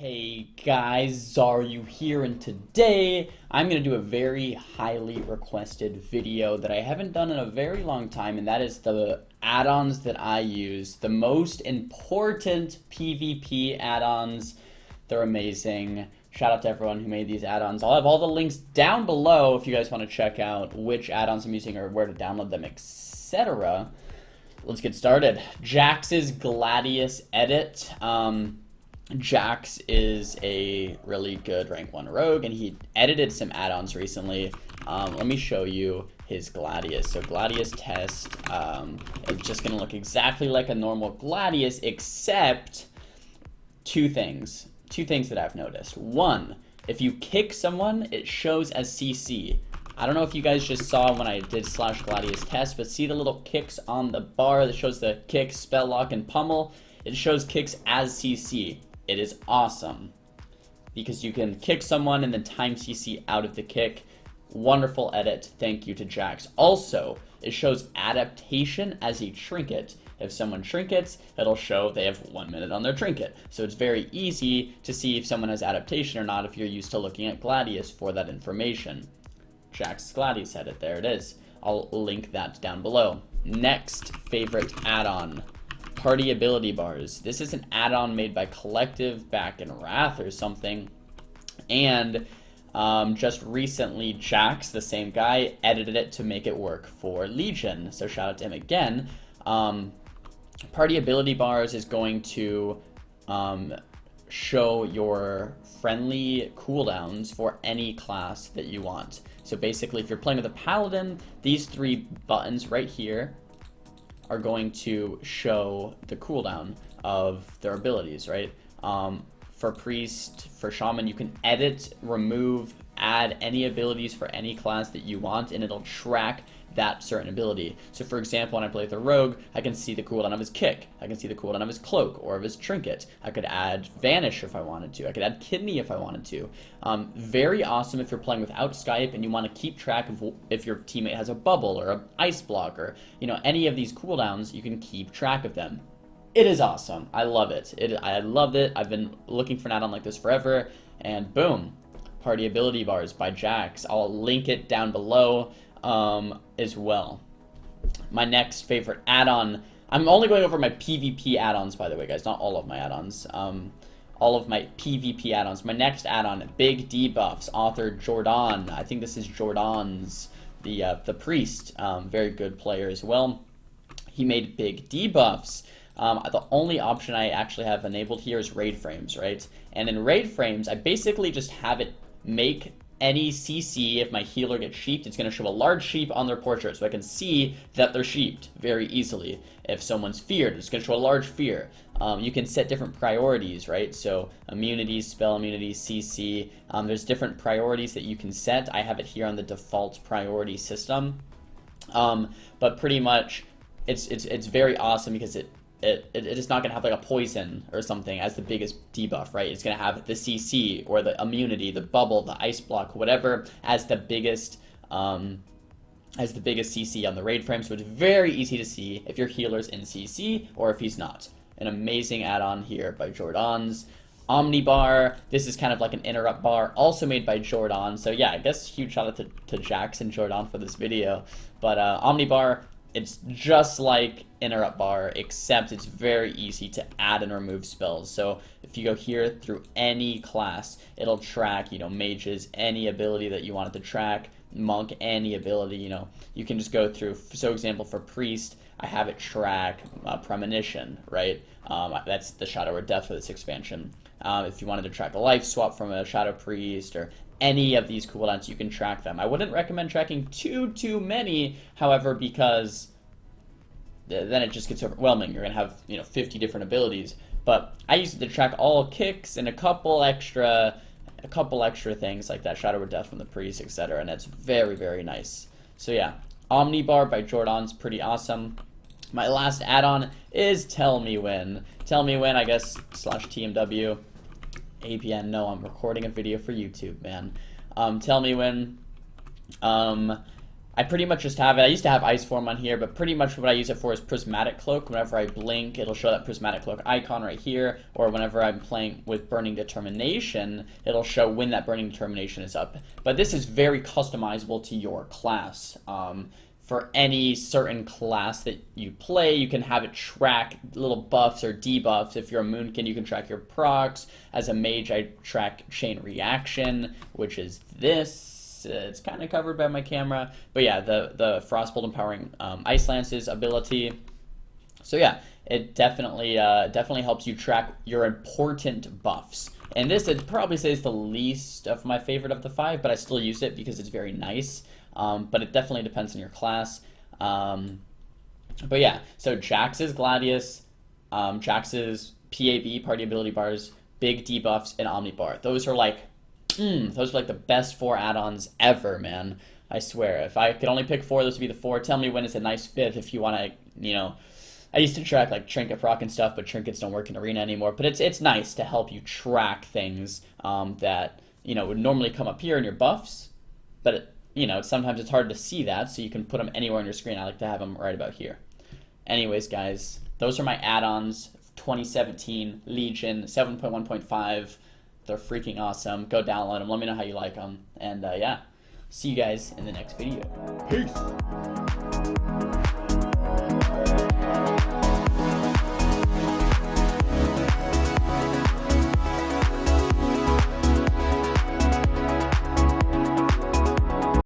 Hey guys, Xaryu here, and today I'm going to do a very highly requested video that I haven't done in a very long time, and that is the add-ons that I use, the most important PvP add-ons. They're amazing. Shout out to everyone who made these add-ons. I'll have all the links down below if you guys want to check out which add-ons I'm using or where to download them, etc. Let's get started. Jax's Gladius edit. Jax is a really good rank 1 rogue, and he edited some add-ons recently. Let me show you his Gladius. So Gladius test, it's just going to look exactly like a normal Gladius, except two things that I've noticed. One, if you kick someone, it shows as CC. I don't know if you guys just saw when I did /Gladius test, but see the little kicks on the bar that shows the kick, spell lock, and pummel? It shows kicks as CC. It is awesome because you can kick someone and then time CC out of the kick. Wonderful edit. Thank you to Jax. Also, it shows adaptation as a trinket. If someone trinkets, it'll show they have 1 minute on their trinket. So it's very easy to see if someone has adaptation or not if you're used to looking at Gladius for that information. Jax's Gladius edit. There it is. I'll link that down below. Next favorite add-on. Party ability bars. This is an add-on made by Collective back in Wrath or something, and just recently Jax, the same guy, edited it to make it work for Legion, so shout out to him again. Party ability bars is going to show your friendly cooldowns for any class that you want. So basically, if you're playing with a paladin, these three buttons right here are going to show the cooldown of their abilities, right? For priest, for shaman, you can edit, remove, add any abilities for any class that you want, and it'll track that certain ability. So for example, when I play with a rogue, I can see the cooldown of his kick, I can see the cooldown of his cloak or of his trinket. I could add vanish if I wanted to, I could add kidney if I wanted to. Very awesome if you're playing without Skype and you want to keep track of if your teammate has a bubble or an ice block or, you know, any of these cooldowns. You can keep track of them. It is awesome. I love it. I love it. I've been looking for an add-on like this forever, and boom, Party Ability Bars by Jax. I'll link it down below as well. My next favorite add-on, I'm only going over my PvP add-ons, by the way, guys, not all of my add-ons. All of my PvP add-ons. My next add-on, big debuffs, author Jordan. I think this is Jordan's, the priest, very good player as well. He made big debuffs. The only option I actually have enabled here is raid frames, right? And in raid frames, I basically just have it make any CC. If my healer gets sheeped, it's going to show a large sheep on their portrait, so I can see that they're sheeped very easily. If someone's feared, it's going to show a large fear. You can set different priorities, right? So immunities, spell immunities, CC. There's different priorities that you can set. I have it here on the default priority system. But pretty much, it's very awesome because it is not going to have like a poison or something as the biggest debuff, right? It's going to have the CC or the immunity, the bubble, the ice block, whatever as the biggest CC on the raid frame. So it's very easy to see if your healer's in CC or if he's not. An amazing add-on here by Jordan's. Omnibar, this is kind of like an interrupt bar, also made by Jordan. So yeah, I guess huge shout out to Jax and Jordan for this video. But Omnibar, it's just like interrupt bar, except it's very easy to add and remove spells. So if you go here through any class, it'll track, you know, mages, any ability that you wanted to track, monk, any ability, you know, you can just go through. So example, for priest, I have it track premonition, right? That's the shadow or death for this expansion. If you wanted to track a life swap from a shadow priest or any of these cooldowns, you can track them. I wouldn't recommend tracking too many, however, because then it just gets overwhelming. You're gonna have, you know, 50 different abilities. But I use it to track all kicks and a couple extra things like that shadow or death from the priest, etc. And that's very nice. So yeah, Omnibar by Jordan's pretty awesome. My last add-on is Tell Me When. Tell Me When, I guess, /TMW. APN, no, I'm recording a video for YouTube, man. Tell Me When. I pretty much just have it. I used to have Ice Form on here, but pretty much what I use it for is Prismatic Cloak. Whenever I blink, it'll show that Prismatic Cloak icon right here, or whenever I'm playing with Burning Determination, it'll show when that Burning Determination is up. But this is very customizable to your class. For any certain class that you play, you can have it track little buffs or debuffs. If you're a Moonkin, you can track your procs. As a mage, I track Chain Reaction, which is this. It's kind of covered by my camera, but yeah, the Frostbolt empowering Ice Lance's ability. So yeah, it definitely helps you track your important buffs. And this, I'd probably say, is the least of my favorite of the 5, but I still use it because it's very nice. But it definitely depends on your class. But yeah, so Jax's Gladius, Jax's PAB, Party Ability Bars, big debuffs, and Omnibar. Those are like the best 4 add-ons ever, man. I swear. If I could only pick 4, those would be the 4. Tell me when it's a nice 5th if you want to, you know. I used to track like Trinket proc and stuff, but Trinkets don't work in Arena anymore. But it's nice to help you track things that, you know, would normally come up here in your buffs. But, you know, sometimes it's hard to see that, so you can put them anywhere on your screen. I like to have them right about here. Anyways, guys, those are my add-ons. 2017 Legion 7.1.5. They're freaking awesome. Go download them. Let me know how you like them. And yeah, see you guys in the next video. Peace.